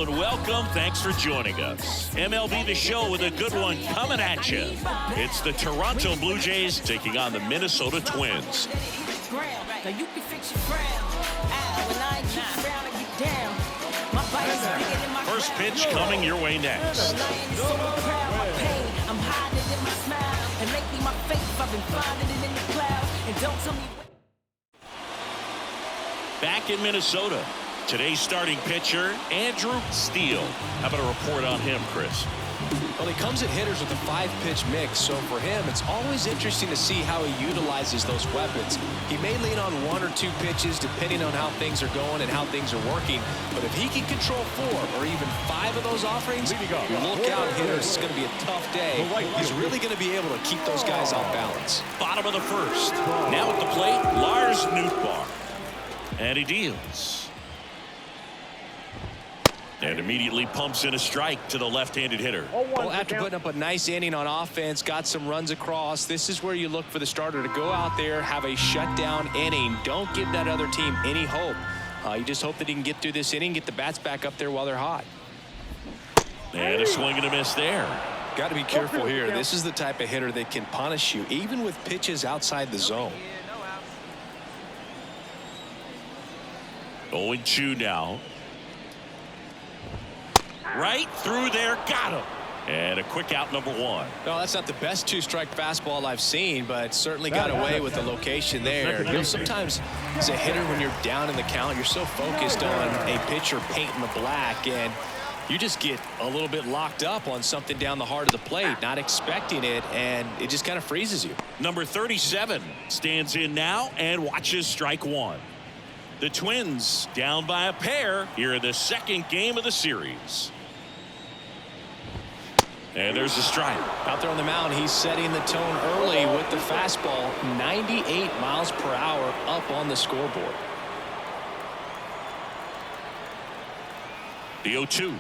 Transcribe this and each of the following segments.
and welcome. Thanks for joining us. MLB The Show with a good one coming at you. It's the Toronto Blue Jays taking on the Minnesota Twins. First pitch coming your way next. Back in Minnesota, today's starting pitcher, Andrew Steele. How about a report on him, Chris? Well, he comes at hitters with a 5-pitch mix, so for him, it's always interesting to see how he utilizes those weapons. He may lean on 1 or 2 pitches depending on how things are going and how things are working, but if he can control 4 or even 5 of those offerings, look out, hitters. It's going to be a tough day. He's really going to be able to keep those guys off balance. Bottom of the first. Now at the plate, Lars Nootbaar. And he deals. And immediately pumps in a strike to the left-handed hitter. Well, after putting up a nice inning on offense, got some runs across, this is where you look for the starter to go out there, have a shutdown inning. Don't give that other team any hope. You just hope that he can get through this inning, get the bats back up there while they're hot. And a swing and a miss there. Got to be careful here. This is the type of hitter that can punish you, even with pitches outside the zone. 0-2 now. Right through there, got him. And a quick out, number 1. No, that's not the best 2-strike fastball I've seen, but certainly got away with the location there. You know, sometimes as a hitter, when you're down in the count, you're so focused on a pitcher painting the black, and you just get a little bit locked up on something down the heart of the plate, not expecting it, and it just kind of freezes you. Number 37 stands in now and watches strike 1. The Twins down by a pair here in the second game of the series. And there's a strike. Out there on the mound, he's setting the tone early with the fastball. 98 miles per hour up on the scoreboard. The 0-2.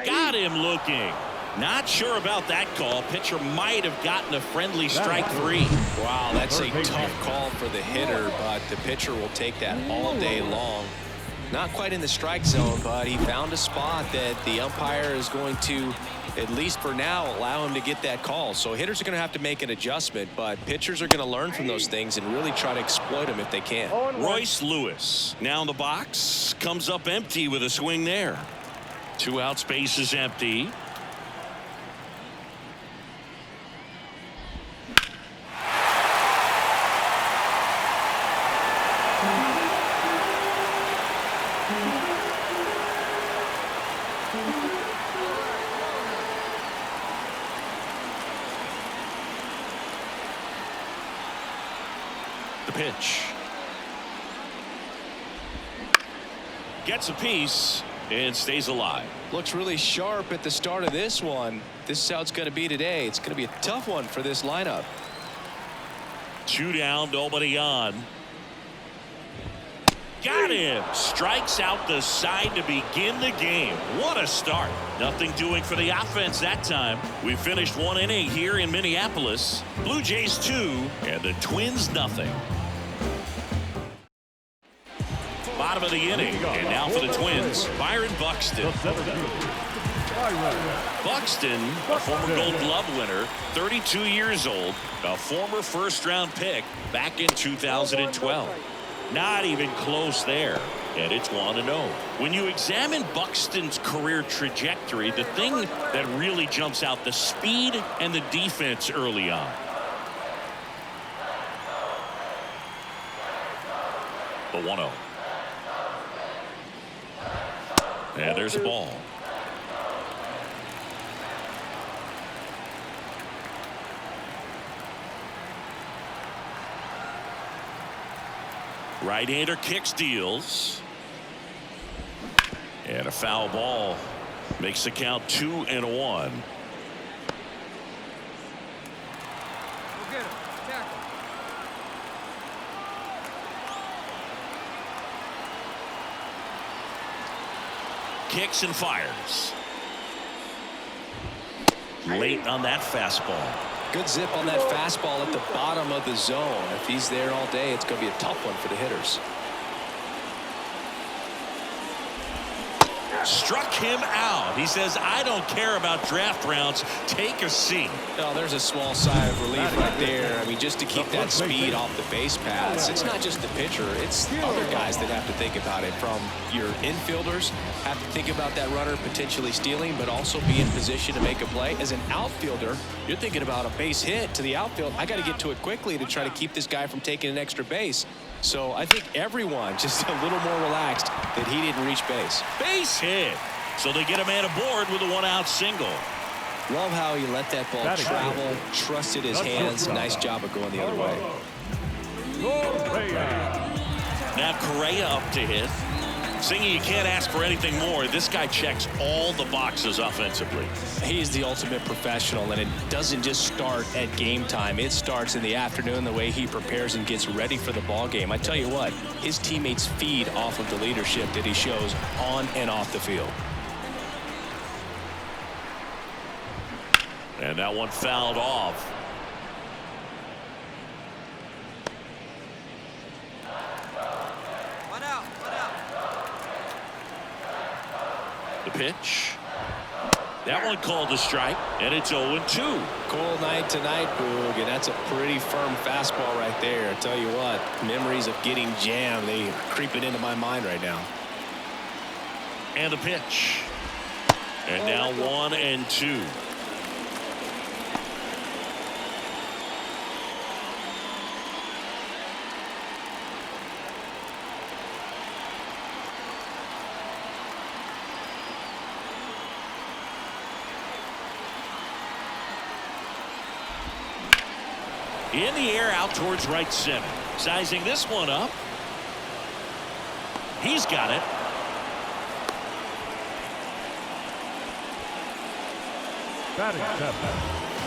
Got him looking. Not sure about that call. Pitcher might have gotten a friendly strike 3. Wow, that's a tough call for the hitter, but the pitcher will take that all day long. Not quite in the strike zone, but he found a spot that the umpire is going to, at least for now, allow him to get that call. So hitters are going to have to make an adjustment, but pitchers are going to learn from those things and really try to exploit them if they can. Royce Lewis now in the box, comes up empty with a swing there. 2 out, space is empty. The pitch. Gets a piece and stays alive. Looks really sharp at the start of this one. This is how it's going to be today. It's going to be a tough one for this lineup. 2 down, nobody on. Got him. Strikes out the side to begin the game. What a start. Nothing doing for the offense that time. We finished 1 inning here in Minneapolis. Blue Jays 2 and the Twins nothing. Bottom of the inning, and now for the Twins, Byron Buxton. Buxton, a former Gold Glove winner, 32 years old, a former first-round pick back in 2012. Not even close there, and it's 1-0. When you examine Buxton's career trajectory, the thing that really jumps out, the speed and the defense early on. The 1-0. And there's a ball. Right-hander kicks, deals. And a foul ball makes the count 2-1. Kicks and fires. Late on that fastball. Good zip on that fastball at the bottom of the zone. If he's there all day, it's going to be a tough one for the hitters. Struck him out. He says, I don't care about draft rounds. Take a seat. Oh, there's a small sigh of relief right there. I mean, just to keep that speed off the base paths. It's not just the pitcher. It's other guys that have to think about it. From your infielders, have to think about that runner potentially stealing, but also be in position to make a play. As an outfielder, you're thinking about a base hit to the outfield. I got to get to it quickly to try to keep this guy from taking an extra base. So I think everyone just a little more relaxed that he didn't reach base. Base hit. So they get a man aboard with a one-out single. Love how he let that ball travel, trusted his hands. Nice job of going the other way. Now Correa up to hit. Singy, you can't ask for anything more. This guy checks all the boxes offensively. He's the ultimate professional, and it doesn't just start at game time. It starts in the afternoon, the way he prepares and gets ready for the ball game. I tell you what, his teammates feed off of the leadership that he shows on and off the field. And that one fouled off. The pitch. That one called a strike, and it's 0-2. Cold night tonight, Boog, and that's a pretty firm fastball right there. I tell you what, memories of getting jammed, they are creeping into my mind right now. And the pitch. And now 1-2. In the air out towards right center. Sizing this one up. He's got it. Batting seven,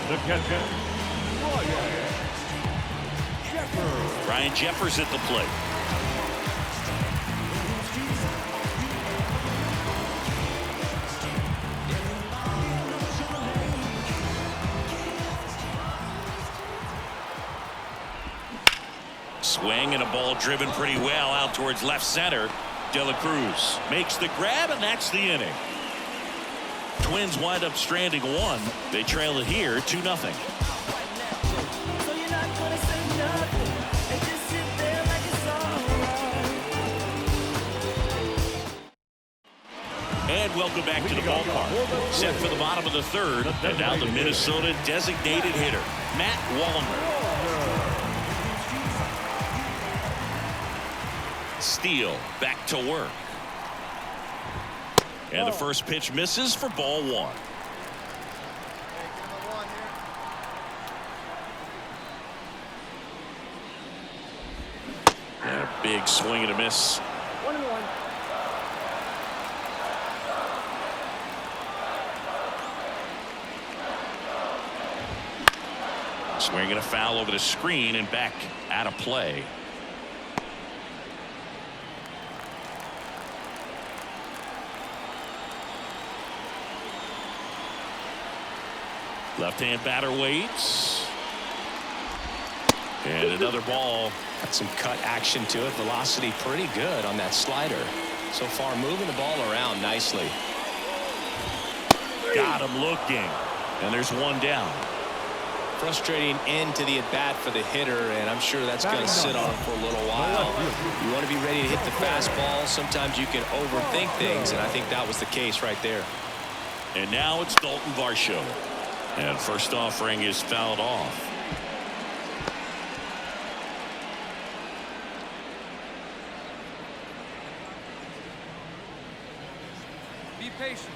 the catcher, Ryan Jeffers at the plate. Swing and a ball driven pretty well out towards left center. De La Cruz makes the grab, and that's the inning. Twins wind up stranding one. They trail it here 2-0. And welcome back to the ballpark. Set for the bottom of the third, and now the Minnesota designated hitter, Matt Wallner. Steele back to work. And the first pitch misses for ball one. And a big swing and a miss. 1-1. Swing and a foul over the screen and back out of play. Left-hand batter waits. And another ball. Got some cut action to it. Velocity pretty good on that slider. So far moving the ball around nicely. Got him looking. And there's one down. Frustrating end to the at-bat for the hitter, and I'm sure that's going to sit on him for a little while. You want to be ready to hit the fastball. Sometimes you can overthink things, and I think that was the case right there. And now it's Dalton Varsho. And first offering is fouled off. Be patient.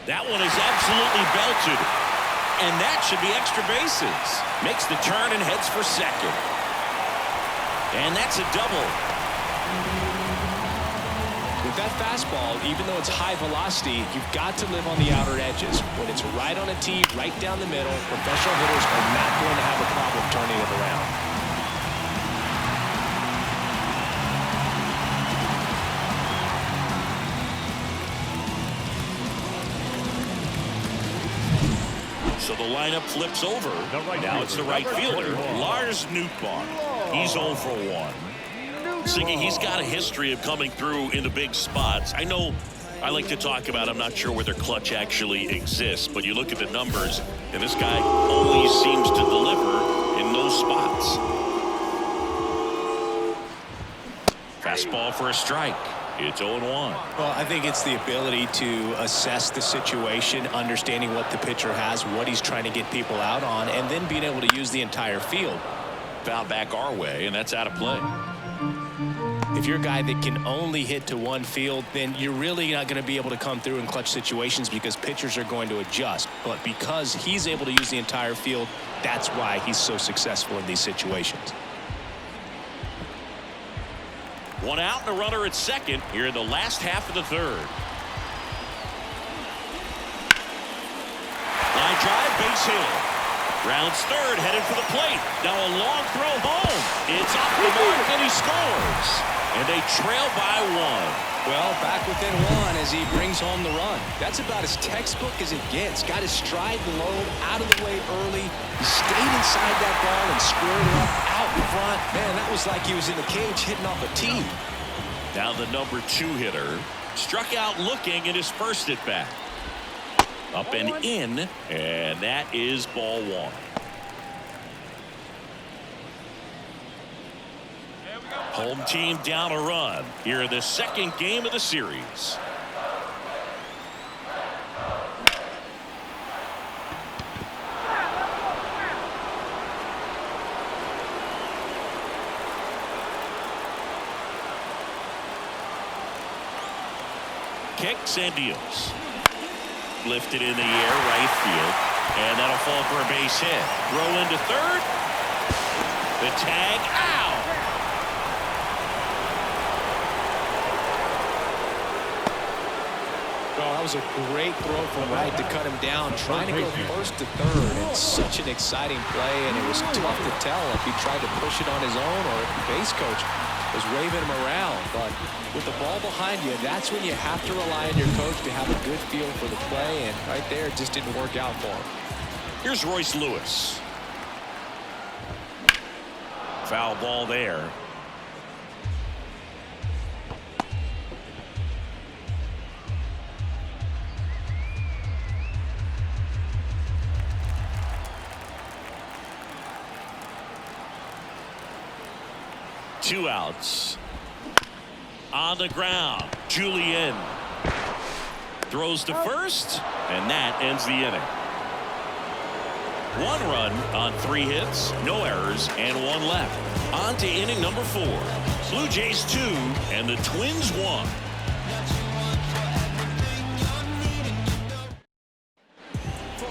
That one is absolutely belted. And that should be extra bases. Makes the turn and heads for second. And that's a double. With that fastball, even though it's high velocity, you've got to live on the outer edges. When it's right on a tee, right down the middle, professional hitters are not going to have a problem turning it around. So the lineup flips over. right Now it's the right fielder, Lars Nootbaar. He's 0 for 1. Siggy, he's got a history of coming through in the big spots. I know I like to talk about, I'm not sure whether clutch actually exists, but you look at the numbers, and this guy always seems to deliver in those spots. Fastball for a strike. It's 0-1. Well, I think it's the ability to assess the situation, understanding what the pitcher has, what he's trying to get people out on, and then being able to use the entire field. Foul back our way, and that's out of play. If you're a guy that can only hit to one field, then you're really not going to be able to come through in clutch situations because pitchers are going to adjust. But because he's able to use the entire field, that's why he's so successful in these situations. One out and a runner at second here in the last half of the third. Line drive, base hit. Rounds third, headed for the plate. Now a long throw home. It's off the mark, and he scores. And they trail by 1. Well, back within 1 as he brings home the run. That's about as textbook as it gets. Got his stride low, out of the way early. He stayed inside that ball and squared it up out in front. Man, that was like he was in the cage hitting off a tee. Now the number 2 hitter struck out looking in his first at bat. Up and in, and that is ball 1. Home team down a run here in the second game of the series. Kicks and deals. Lifted in the air, right field, and that'll fall for a base hit. Throw into third. The tag out. Well, that was a great throw from right to cut him down, trying to go first to third. It's such an exciting play, and it was tough to tell if he tried to push it on his own or if the base coach was waving him around. But with the ball behind you, that's when you have to rely on your coach to have a good feel for the play, and right there it just didn't work out for him. Here's Royce Lewis. Foul ball there. Two outs. On the ground, Julian throws to first, and that ends the inning. 1 run on 3 hits, no errors, and 1 left. On to inning number 4. Blue Jays 2 and the Twins 1.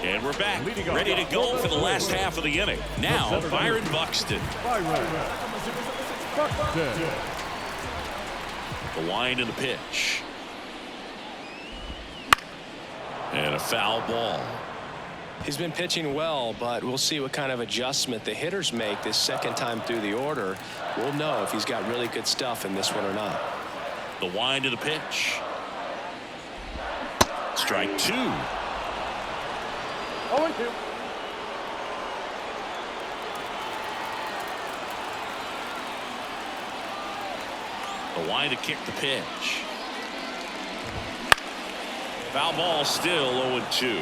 And we're back, ready to go for the last half of the inning. Now, Byron Buxton. The wind and the pitch. And a foul ball. He's been pitching well, but we'll see what kind of adjustment the hitters make this second time through the order. We'll know if he's got really good stuff in this one or not. The wind of the pitch. Strike 2. 0-2. The wind to kick the pitch. Foul ball, still 0-2.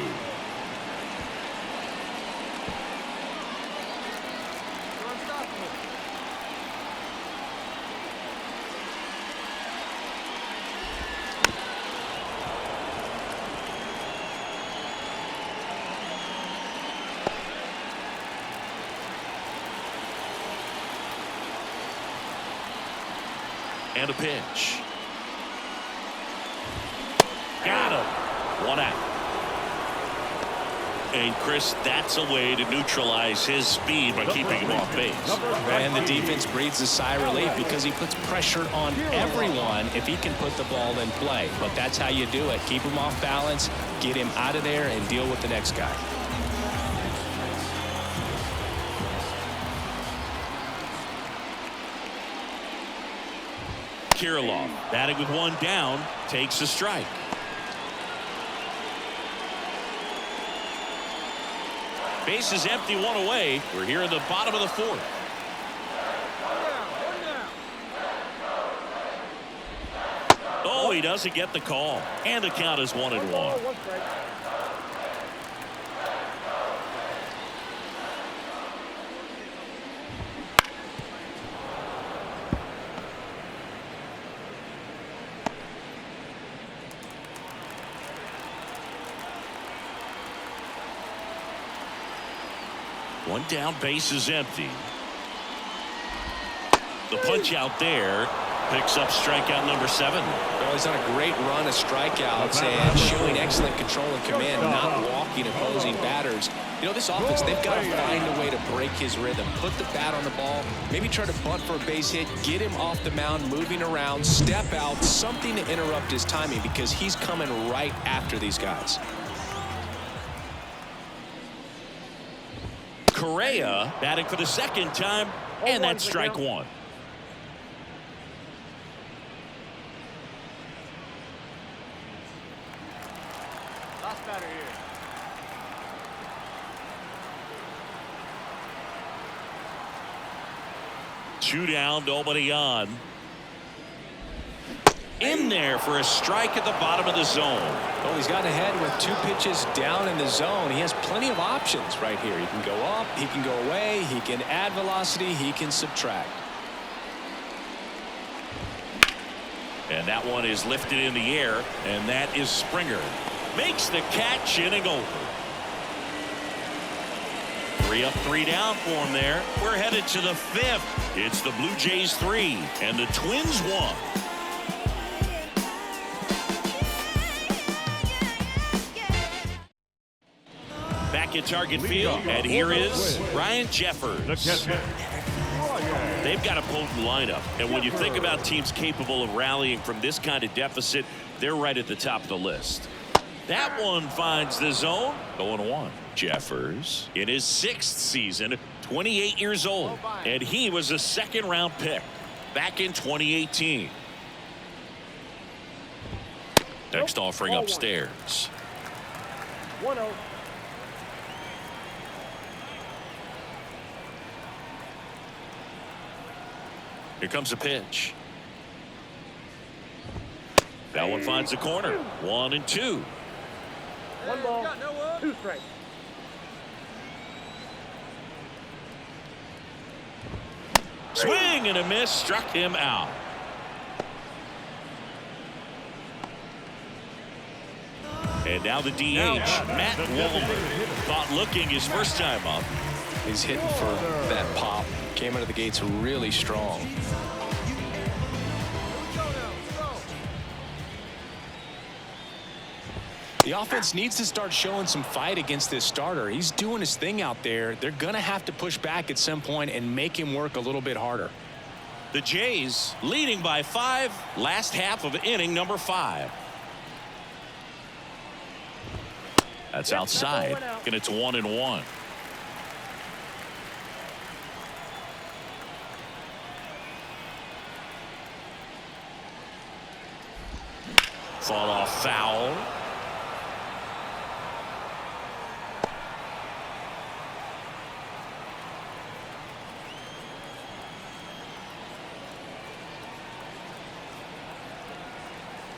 And a pitch. Got him. 1 out. And Chris, that's a way to neutralize his speed by keeping him off base. And the defense breathes a sigh of relief because he puts pressure on everyone if he can put the ball in play. But that's how you do it. Keep him off balance, get him out of there, and deal with the next guy. Kirilloff, batting with 1 down, takes a strike. Base is empty, one away. We're here in the bottom of the fourth. Oh, he doesn't get the call. And the count is 1-1. One down, base is empty. The punch out there picks up strikeout number 7. Well, he's on a great run of strikeouts and showing excellent control and command, not walking opposing batters. You know, this offense, they've got to find a way to break his rhythm, put the bat on the ball, maybe try to bunt for a base hit, get him off the mound, moving around, step out, something to interrupt his timing because he's coming right after these guys. Correa batting for the second time, and that's strike 1. Last batter here. Two down, nobody on. In there for a strike at the bottom of the zone. Well, he's gotten ahead with 2 pitches down in the zone. He has plenty of options right here. He can go up, he can go away, he can add velocity, he can subtract. And that one is lifted in the air, and that is Springer. Makes the catch, inning over. 3 up, 3 down for him there. We're headed to the 5th. It's the Blue Jays 3 and the Twins 1. Back at target field, and here is Ryan Jeffers. They've got a potent lineup, and when you think about teams capable of rallying from this kind of deficit, they're right at the top of the list. That one finds the zone. 0-1. Jeffers in his 6th season, 28 years old, and he was a 2nd-round pick back in 2018. Next offering upstairs. 1-0. Here comes a pitch. That one finds the corner. 1-2. 1 ball, 2 strikes. Swing and a miss, struck him out. And now the DH, Matt Wallner, caught looking his first time up. He's hitting for that pop. Came out of the gates really strong. The offense needs to start showing some fight against this starter. He's doing his thing out there. They're going to have to push back at some point and make him work a little bit harder. The Jays leading by 5, last half of inning number 5. That's outside, and it's 1-1. Fought off foul.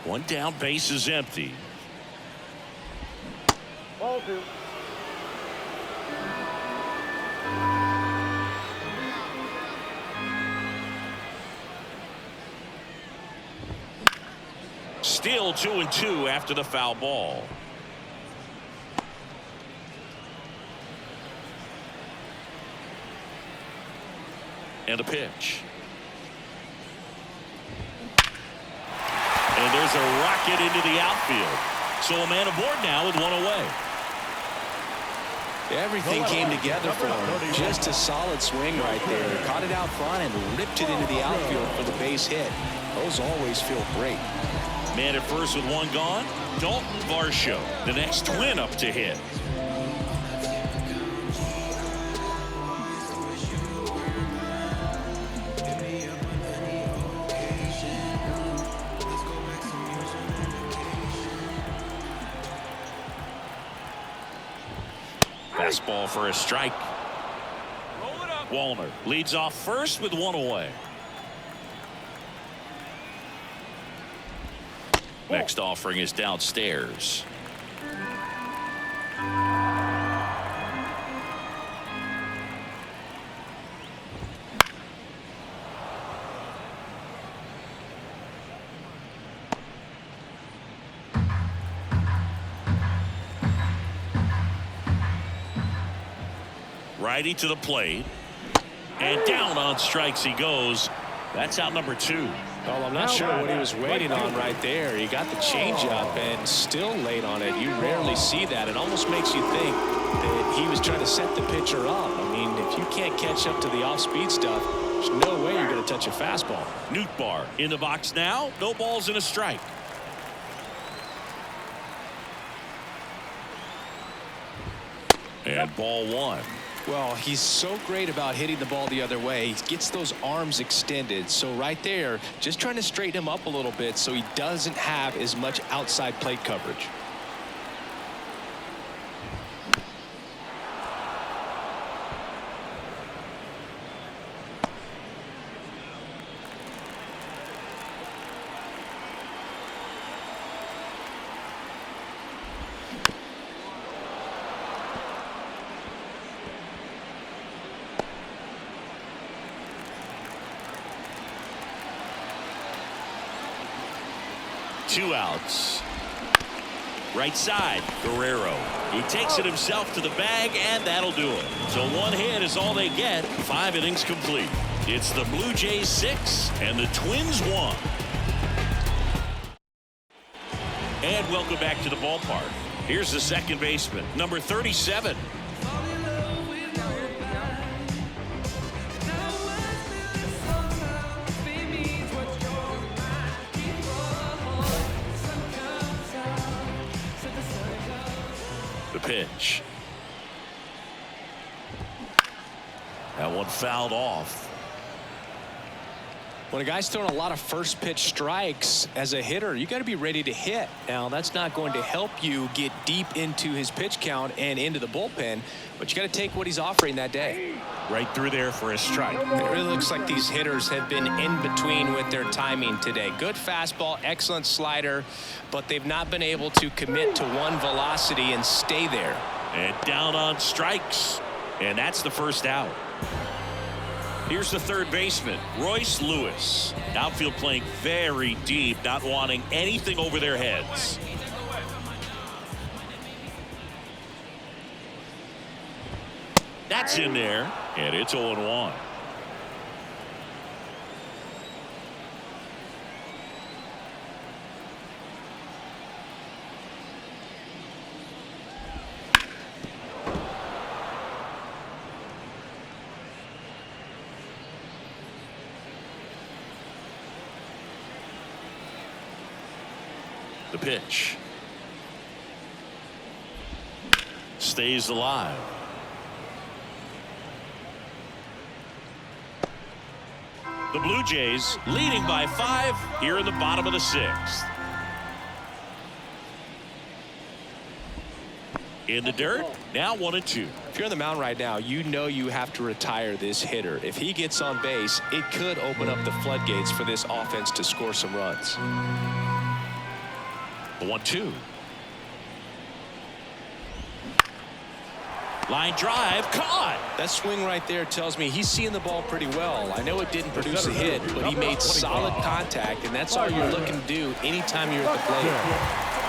One down, base is empty. Ball 2. Still 2-2 after the foul ball. And a pitch. And there's a rocket into the outfield. So a man aboard now with 1 away. Everything came together for him. Just a solid swing right there. Caught it out front and ripped it into the outfield for the base hit. Those always feel great. Man at first with 1 gone. Dalton Varsho, the next Twin up to hit. Fastball for a strike. Roll it up. Wallner leads off first with one away. Next offering is downstairs. Righty to the plate. And down on strikes he goes. That's out number 2. Well, I'm not sure what he was waiting on right there. He got the changeup and still late on it. You rarely see that. It almost makes you think that he was trying to set the pitcher up. I mean, if you can't catch up to the off-speed stuff, there's no way you're going to touch a fastball. Nootbaar in the box now. No balls and a strike. And ball 1. Well, he's so great about hitting the ball the other way. He gets those arms extended. So right there, just trying to straighten him up a little bit so he doesn't have as much outside plate coverage. Two outs. Right side, Guerrero. He takes it himself to the bag, and that'll do it. So one hit is all they get. 5 innings complete. It's the Blue Jays 6 and the Twins 1. And welcome back to the ballpark. Here's the second baseman, number 37. Pitch. That one fouled off. When a guy's throwing a lot of first pitch strikes as a hitter, you got to be ready to hit. Now, that's not going to help you get deep into his pitch count and into the bullpen, but you got to take what he's offering that day. Right through there for a strike. It really looks like these hitters have been in between with their timing today. Good fastball, excellent slider, but they've not been able to commit to one velocity and stay there. And down on strikes. And that's the first out. Here's the third baseman, Royce Lewis. Outfield playing very deep, not wanting anything over their heads. That's in there, and it's 0-1. The pitch. Stays alive. The Blue Jays leading by 5 here in the bottom of the 6th. In the dirt, now 1-2. If you're on the mound right now, you know you have to retire this hitter. If he gets on base, it could open up the floodgates for this offense to score some runs. The 1-2. Line drive, caught. That swing right there tells me he's seeing the ball pretty well. I know it didn't produce a hit, but he made solid contact, and that's all you're looking to do anytime you're at the plate.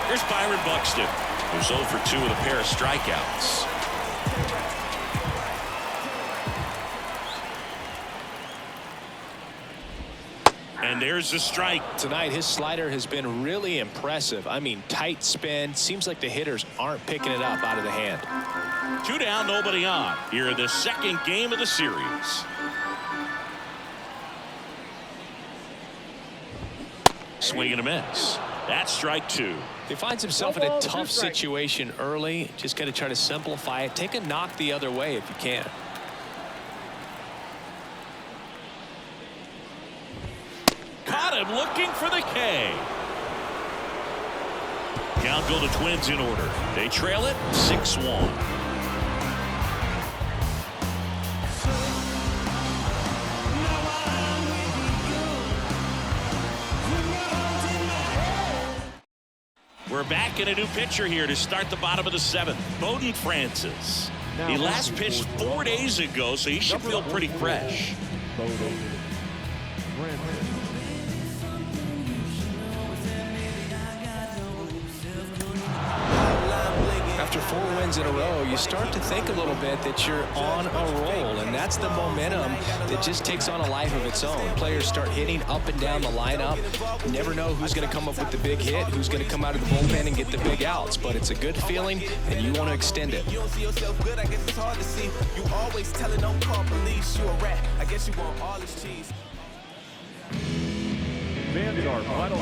Here's Byron Buxton, who's 0 for 2 with a pair of strikeouts. And there's the strike. Tonight, his slider has been really impressive. I mean, tight spin. Seems like the hitters aren't picking it up out of the hand. 2 down, nobody on. Here in the second game of the series. Swing and a miss. That's strike 2. He finds himself in a tough situation early. Just got to try to simplify it. Take a knock the other way if you can. Caught him looking for the K. Count go to Twins in order. They trail it 6-1. We're back in a new pitcher here to start the bottom of the 7th. Bowden Francis. He last pitched 4 days ago, so he should feel pretty fresh. After 4 wins in a row, you start to think a little bit that you're on a roll, and that's the momentum that just takes on a life of its own. Players start hitting up and down the lineup. You never know who's going to come up with the big hit, who's going to come out of the bullpen and get the big outs, but it's a good feeling, and you want to extend it. You don't see yourself good, I guess it's hard to see. You always telling don't call police. You a rat, I guess you want all this cheese. Vanguard, final